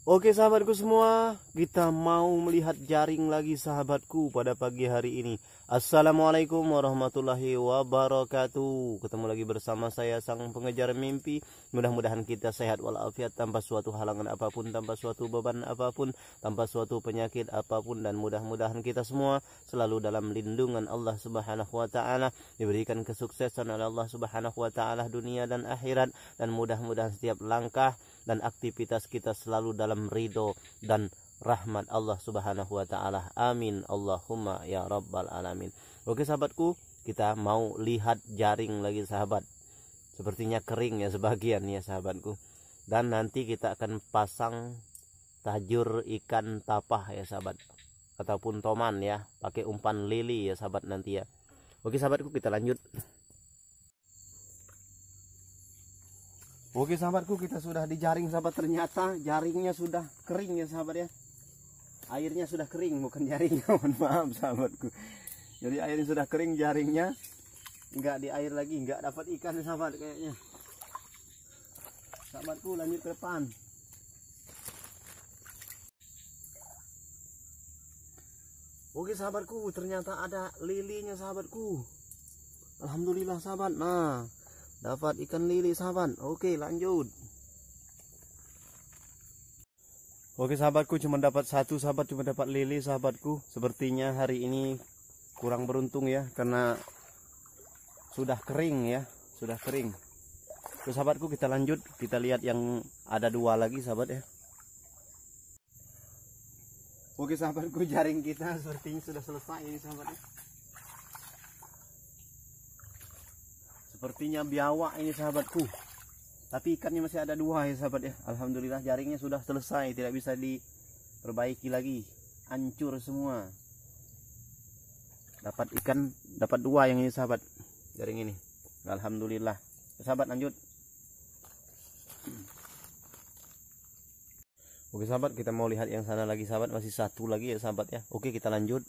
Oke sahabatku semua, kita mau melihat jaring lagi sahabatku pada pagi hari ini. Assalamualaikum warahmatullahi wabarakatuh. Ketemu lagi bersama saya sang pengejar mimpi. Mudah-mudahan kita sehat walafiat tanpa suatu halangan apapun, tanpa suatu beban apapun, tanpa suatu penyakit apapun, dan mudah-mudahan kita semua selalu dalam lindungan Allah Subhanahu wa taala, diberikan kesuksesan oleh Allah Subhanahu wa taala dunia dan akhirat, dan mudah-mudahan setiap langkah dan aktivitas kita selalu dalam ridho dan rahmat Allah Subhanahu wa taala. Amin Allahumma ya rabbal alamin. Oke sahabatku, kita mau lihat jaring lagi sahabat. Sepertinya kering ya sebagian ya sahabatku. Dan nanti kita akan pasang tajur ikan tapah ya sahabat, ataupun toman ya, pakai umpan lili ya sahabat nanti ya. Oke sahabatku, kita lanjut. Oke sahabatku, kita sudah di jaring sahabat. Ternyata jaringnya sudah kering ya sahabat ya. Airnya sudah kering, bukan jaringnya. Mohon maaf sahabatku. Jadi airnya sudah kering, jaringnya nggak di air lagi, nggak dapat ikan ya sahabat kayaknya. Sahabatku, lanjut ke depan. Oke sahabatku, ternyata ada lilinya sahabatku. Alhamdulillah sahabat. Nah, dapat ikan lili sahabat. Oke lanjut. Oke sahabatku, cuma dapat satu sahabat, cuma dapat lili sahabatku. Sepertinya hari ini kurang beruntung ya, karena sudah kering ya, sudah kering. Terus sahabatku, kita lanjut, kita lihat yang ada dua lagi sahabat ya. Oke sahabatku, jaring kita sepertinya sudah selesai ini sahabat ya. Sepertinya biawak ini sahabatku, tapi ikannya masih ada dua ya sahabat ya. Alhamdulillah jaringnya sudah selesai, tidak bisa diperbaiki lagi, hancur semua. Dapat ikan, dapat dua yang ini sahabat, jaring ini. Alhamdulillah sahabat, lanjut. Oke sahabat, kita mau lihat yang sana lagi sahabat, masih satu lagi ya sahabat ya. Oke, kita lanjut.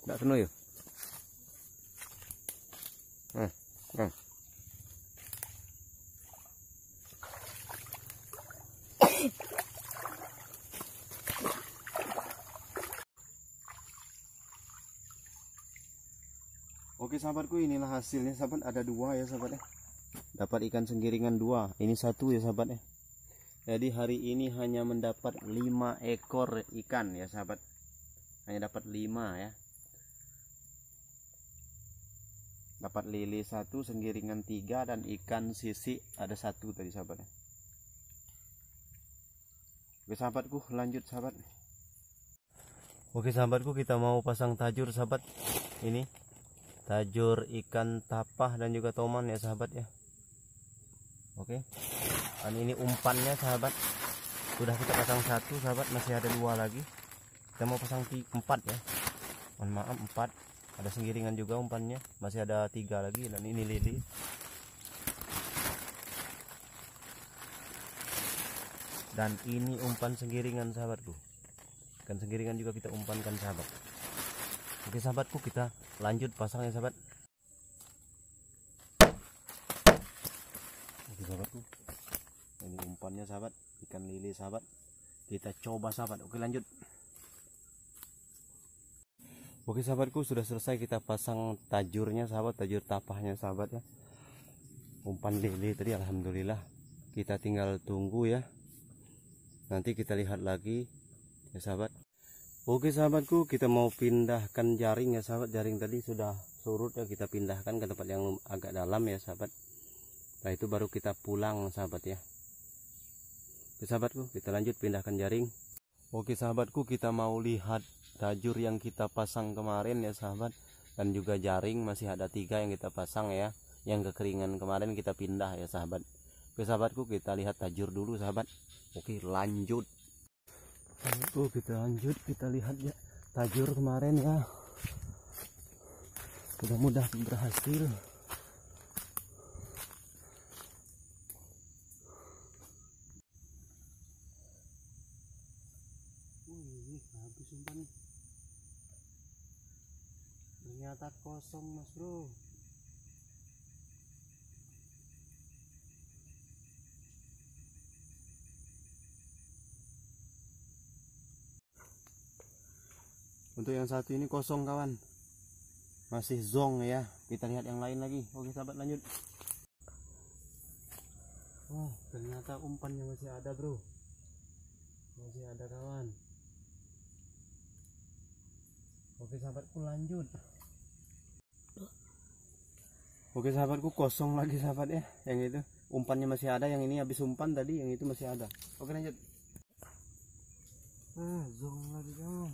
Nggak penuh ya? Oke sahabatku, inilah hasilnya sahabat. Ada dua ya sahabat ya. Dapat ikan senggiringan dua. Ini satu ya sahabat ya. Jadi hari ini hanya mendapat 5 ekor ikan ya sahabat. Hanya dapat 5 ya. Dapat lili 1, senggiringan 3, dan ikan sisi ada 1 tadi sahabat ya. Oke sahabatku, lanjut sahabat. Oke sahabatku, kita mau pasang tajur sahabat. Ini tajur ikan tapah dan juga toman ya sahabat ya. Oke, dan ini umpannya sahabat. Sudah kita pasang 1 sahabat, masih ada 2 lagi. Kita mau pasang 4 ya. Mohon maaf, 4. Ada senggiringan juga umpannya, masih ada 3 lagi, dan ini lili. Dan ini umpan senggiringan sahabatku. Ikan senggiringan juga kita umpankan sahabat. Oke sahabatku, kita lanjut pasang ya sahabat. Oke sahabatku, ini umpannya sahabat, ikan lili sahabat. Kita coba sahabat. Oke lanjut. Oke sahabatku, sudah selesai kita pasang tajurnya sahabat, tajur tapahnya sahabat ya. Umpan lili tadi alhamdulillah. Kita tinggal tunggu ya. Nanti kita lihat lagi ya sahabat. Oke sahabatku, kita mau pindahkan jaring ya sahabat. Jaring tadi sudah surut ya, kita pindahkan ke tempat yang agak dalam ya sahabat. Setelah itu baru kita pulang sahabat ya. Oke sahabatku, kita lanjut pindahkan jaring. Oke sahabatku, kita mau lihat tajur yang kita pasang kemarin ya sahabat. Dan juga jaring masih ada 3 yang kita pasang ya. Yang kekeringan kemarin kita pindah ya sahabat. Oke sahabatku, kita lihat tajur dulu sahabat. Oke lanjut. Kita lanjut, kita lihat ya tajur kemarin ya. Mudah-mudahan berhasil. Wih, habis umpan nih. Ternyata kosong mas bro. Untuk yang satu ini kosong kawan, masih zong ya. Kita lihat yang lain lagi. Oke sahabat, lanjut. Oh ternyata umpannya masih ada bro, masih ada kawan. Oke sahabatku, lanjut. Oke sahabatku, kosong lagi sahabat ya. Yang itu umpannya masih ada, yang ini habis umpan tadi, yang itu masih ada. Oke lanjut. Zong lagi kawan.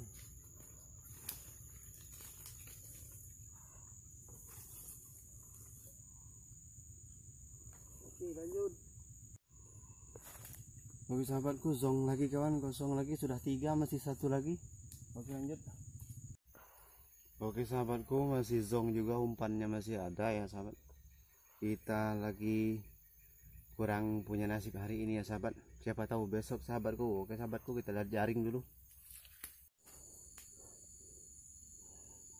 Oke lanjut. Oke sahabatku, zong lagi kawan, kosong lagi, sudah 3, masih 1 lagi. Oke lanjut. Oke sahabatku, masih zong juga, umpannya masih ada ya sahabat. Kita lagi kurang punya nasib hari ini ya sahabat, siapa tahu besok sahabatku. Oke sahabatku, kita lihat jaring dulu.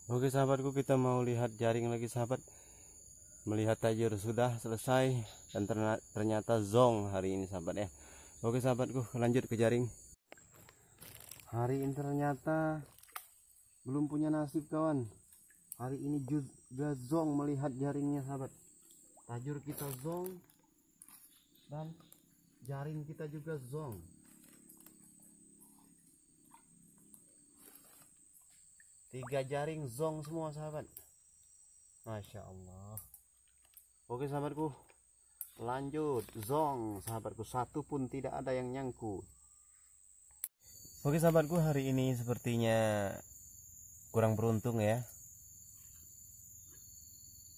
Oke sahabatku, kita mau lihat jaring lagi sahabat. Melihat tajur sudah selesai dan ternyata zong hari ini sahabat ya. Oke sahabatku, lanjut ke jaring. Hari ini ternyata belum punya nasib kawan. Hari ini juga zong melihat jaringnya sahabat. Tajur kita zong dan jaring kita juga zong. Tiga jaring zong semua sahabat. Masya Allah. Oke sahabatku, lanjut. Zong sahabatku, satu pun tidak ada yang nyangkut. Oke sahabatku, hari ini sepertinya kurang beruntung ya.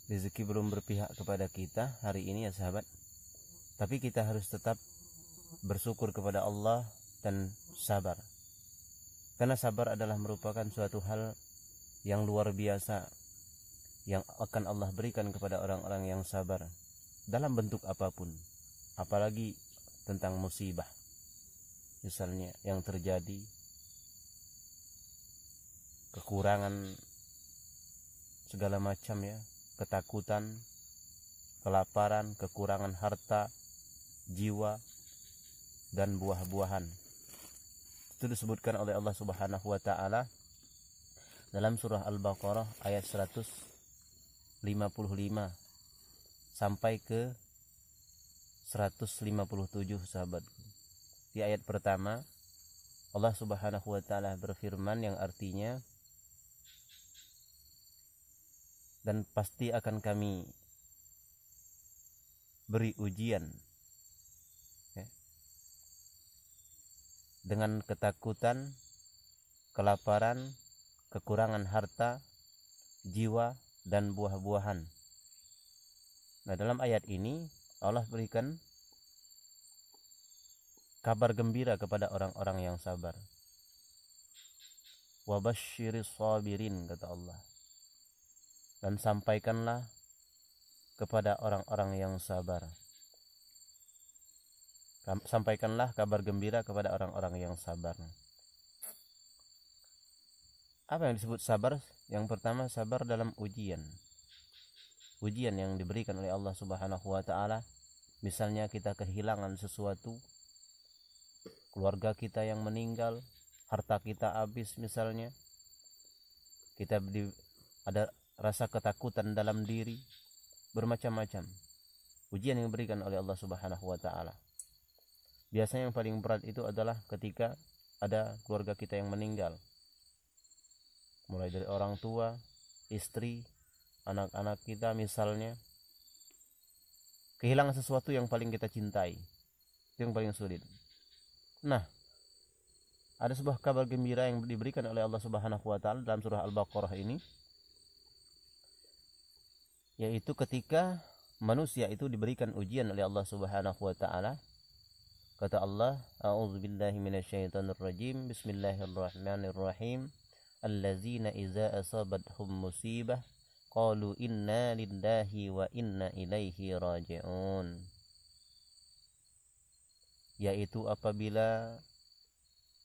Rezeki belum berpihak kepada kita hari ini ya sahabat. Tapi kita harus tetap bersyukur kepada Allah dan sabar. Karena sabar adalah merupakan suatu hal yang luar biasa yang akan Allah berikan kepada orang-orang yang sabar dalam bentuk apapun, apalagi tentang musibah misalnya yang terjadi, kekurangan segala macam ya, ketakutan, kelaparan, kekurangan harta, jiwa, dan buah-buahan. Itu disebutkan oleh Allah Subhanahu wa taala dalam surah Al-Baqarah ayat 155 sampai ke 157 sahabatku. Di ayat pertama Allah Subhanahu wa taala berfirman yang artinya, dan pasti akan kami beri ujian ya, dengan ketakutan, kelaparan, kekurangan harta, jiwa, dan buah-buahan. Nah, dalam ayat ini Allah berikan kabar gembira kepada orang-orang yang sabar. Wa basyiris sabirin, kata Allah. Dan sampaikanlah kepada orang-orang yang sabar. Sampaikanlah kabar gembira kepada orang-orang yang sabar. Apa yang disebut sabar? Yang pertama, sabar dalam ujian. Ujian yang diberikan oleh Allah Subhanahu wa taala. Misalnya kita kehilangan sesuatu, keluarga kita yang meninggal, harta kita habis misalnya. Kita ada rasa ketakutan dalam diri, bermacam-macam. Ujian yang diberikan oleh Allah Subhanahu wa taala. Biasanya yang paling berat itu adalah ketika ada keluarga kita yang meninggal. Mulai dari orang tua, istri, anak-anak kita misalnya. Kehilangan sesuatu yang paling kita cintai. Itu yang paling sulit. Nah, ada sebuah kabar gembira yang diberikan oleh Allah Subhanahu wa taala dalam surah Al-Baqarah ini, yaitu ketika manusia itu diberikan ujian oleh Allah Subhanahu wa taala. Kata Allah, a'udzubillahi minasyaitonirrajim, bismillahirrahmanirrahim, allazina iza asabathum musibah qalu inna lillahi wa inna ilaihi raji'un. Yaitu apabila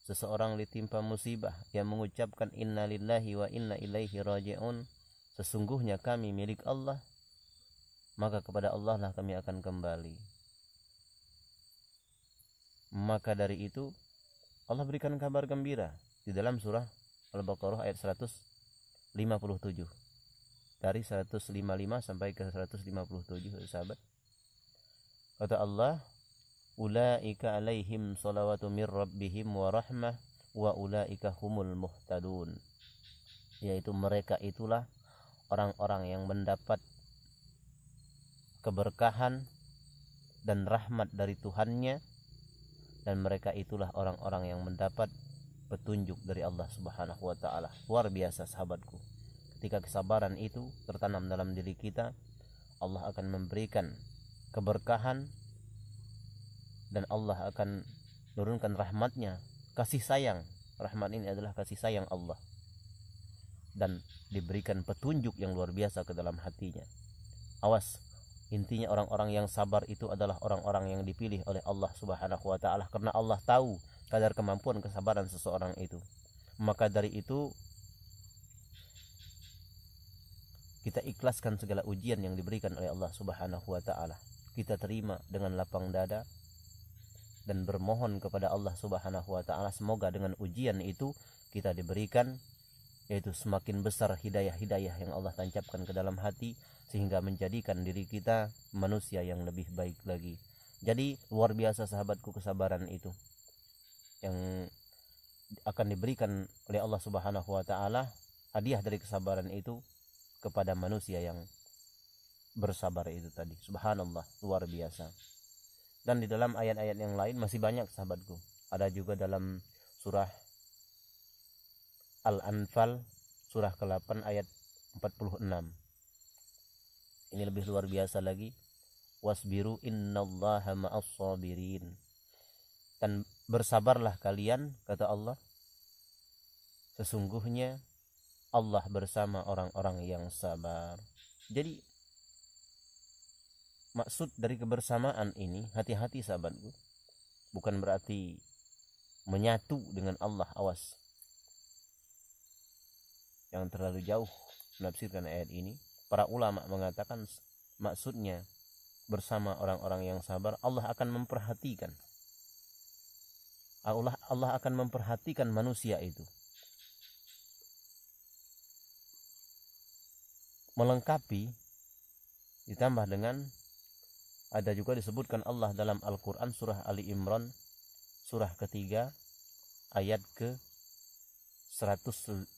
seseorang ditimpa musibah, yang mengucapkan inna lillahi wa inna ilaihi raji'un, sesungguhnya kami milik Allah, maka kepada Allah lah kami akan kembali. Maka dari itu Allah berikan kabar gembira di dalam surah Al-Baqarah ayat 157. Dari 155 sampai ke 157, sahabat. Kata Allah, ulaika alaihim salawatu mir rabbihim wa rahmah wa ulaika humul muhtadun. Yaitu mereka itulah orang-orang yang mendapat keberkahan dan rahmat dari Tuhannya, dan mereka itulah orang-orang yang mendapat petunjuk dari Allah Subhanahu wa taala. Luar biasa, sahabatku. Ketika kesabaran itu tertanam dalam diri kita, Allah akan memberikan keberkahan dan Allah akan menurunkan rahmatnya, kasih sayang. Rahmat ini adalah kasih sayang Allah, dan diberikan petunjuk yang luar biasa ke dalam hatinya. Awas, intinya orang-orang yang sabar itu adalah orang-orang yang dipilih oleh Allah Subhanahu wa taala, karena Allah tahu kadar kemampuan kesabaran seseorang itu. Maka dari itu kita ikhlaskan segala ujian yang diberikan oleh Allah Subhanahu wa taala. Kita terima dengan lapang dada dan bermohon kepada Allah Subhanahu wa taala semoga dengan ujian itu kita diberikan, yaitu semakin besar hidayah-hidayah yang Allah tancapkan ke dalam hati, sehingga menjadikan diri kita manusia yang lebih baik lagi. Jadi luar biasa, sahabatku, kesabaran itu yang akan diberikan oleh Allah Subhanahu wa taala. Hadiah dari kesabaran itu kepada manusia yang bersabar itu tadi. Subhanallah, luar biasa. Dan di dalam ayat-ayat yang lain masih banyak, sahabatku. Ada juga dalam surah Al-Anfal surah ke-8 ayat 46. Ini lebih luar biasa lagi. Wasbiru innallaha ma'as sabirin. Dan bersabarlah kalian, kata Allah, sesungguhnya Allah bersama orang-orang yang sabar. Jadi maksud dari kebersamaan ini, hati-hati sahabatku, bukan berarti menyatu dengan Allah. Awas, yang terlalu jauh menafsirkan ayat ini. Para ulama mengatakan maksudnya bersama orang-orang yang sabar, Allah akan memperhatikan. Allah akan memperhatikan manusia itu. Melengkapi, ditambah dengan, ada juga disebutkan Allah dalam Al-Quran surah Ali Imran surah ketiga ayat ke 146.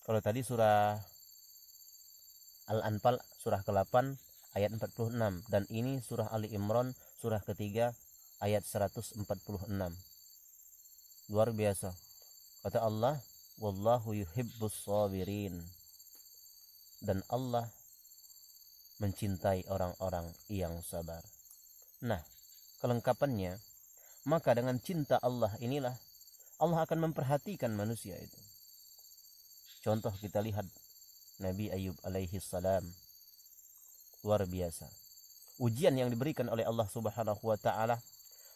Kalau tadi surah Al-Anfal surah ke-8 ayat 46, dan ini surah Ali Imran surah ketiga ayat 146. Luar biasa. Kata Allah, wallahu yuhibbus sabirin, dan Allah mencintai orang-orang yang sabar. Nah, kelengkapannya, maka dengan cinta Allah inilah Allah akan memperhatikan manusia itu. Contoh kita lihat Nabi Ayub alaihi salam. Luar biasa. Ujian yang diberikan oleh Allah Subhanahu wa taala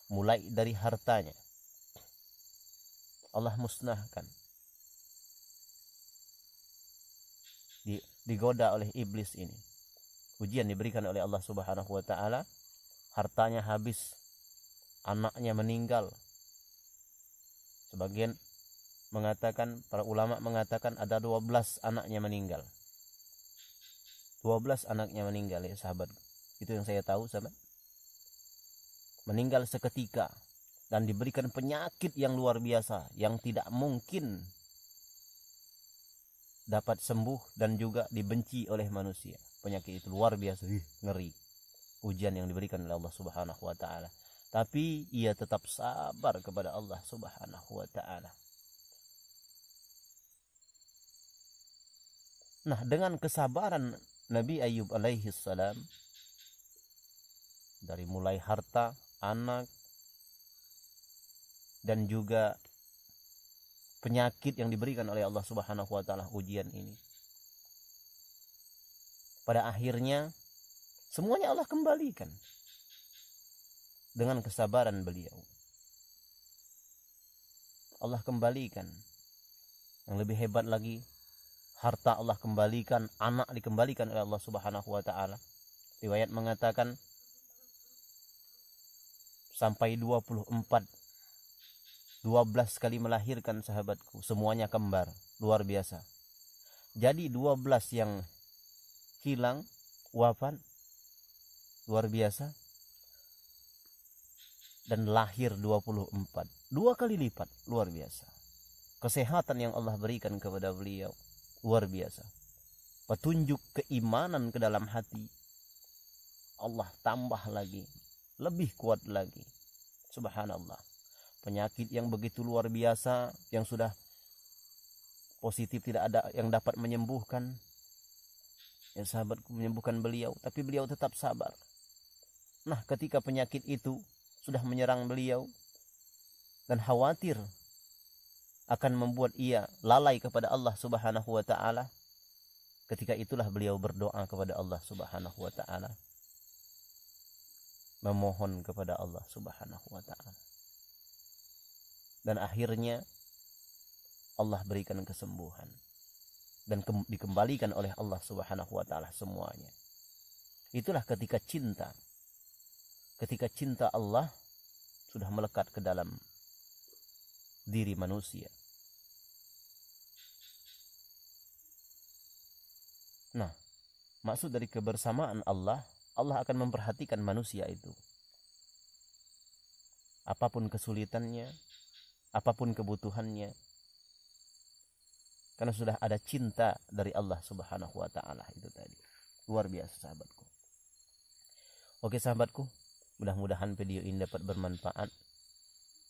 mulai dari hartanya. Allah musnahkan. Digoda oleh iblis ini. Ujian diberikan oleh Allah Subhanahu wa taala, hartanya habis, anaknya meninggal. Sebagian mengatakan, para ulama mengatakan ada 12 anaknya meninggal. 12 anaknya meninggal, ya sahabat. Itu yang saya tahu, sahabat. Meninggal seketika dan diberikan penyakit yang luar biasa yang tidak mungkin dapat sembuh dan juga dibenci oleh manusia. Penyakit itu luar biasa, ngeri. Ujian yang diberikan oleh Allah Subhanahu wa taala. Tapi ia tetap sabar kepada Allah Subhanahu wa taala. Nah, dengan kesabaran Nabi Ayub alaihi salam, dari mulai harta, anak, dan juga penyakit yang diberikan oleh Allah Subhanahu wa taala, ujian ini, pada akhirnya semuanya Allah kembalikan dengan kesabaran beliau. Allah kembalikan. Yang lebih hebat lagi, harta Allah kembalikan, anak dikembalikan oleh Allah Subhanahu wa taala. Riwayat mengatakan sampai 12 kali melahirkan sahabatku, semuanya kembar, luar biasa. Jadi 12 yang hilang, wafat, luar biasa. Dan lahir 24, 2 kali lipat, luar biasa. Kesehatan yang Allah berikan kepada beliau, luar biasa. Petunjuk keimanan ke dalam hati, Allah tambah lagi, lebih kuat lagi. Subhanallah. Penyakit yang begitu luar biasa, yang sudah positif tidak ada yang dapat menyembuhkan. Ya sahabatku, menyembuhkan beliau, tapi beliau tetap sabar. Nah, ketika penyakit itu sudah menyerang beliau dan khawatir akan membuat ia lalai kepada Allah Subhanahu wa taala, ketika itulah beliau berdoa kepada Allah Subhanahu wa taala, memohon kepada Allah Subhanahu wa taala. Dan akhirnya Allah berikan kesembuhan dan dikembalikan oleh Allah Subhanahu wa taala semuanya. Itulah ketika cinta Allah sudah melekat ke dalam diri manusia. Nah, maksud dari kebersamaan Allah akan memperhatikan manusia itu. Apapun kesulitannya, apapun kebutuhannya, karena sudah ada cinta dari Allah Subhanahu wa taala itu tadi. Luar biasa sahabatku. Oke sahabatku, mudah-mudahan video ini dapat bermanfaat.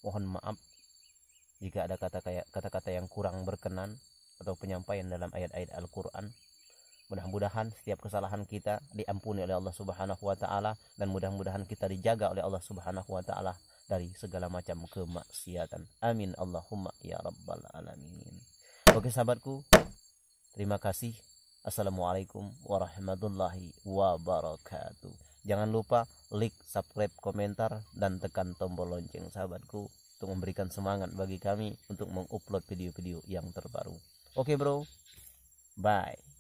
Mohon maaf jika ada kata-kata yang kurang berkenan atau penyampaian dalam ayat-ayat Al-Quran. Mudah-mudahan setiap kesalahan kita diampuni oleh Allah Subhanahu wa taala, dan mudah-mudahan kita dijaga oleh Allah Subhanahu wa taala dari segala macam kemaksiatan. Amin Allahumma ya rabbal alamin. Oke sahabatku, terima kasih. Assalamualaikum warahmatullahi wabarakatuh. Jangan lupa like, subscribe, komentar, dan tekan tombol lonceng sahabatku, untuk memberikan semangat bagi kami untuk mengupload video-video yang terbaru. Oke bro, bye.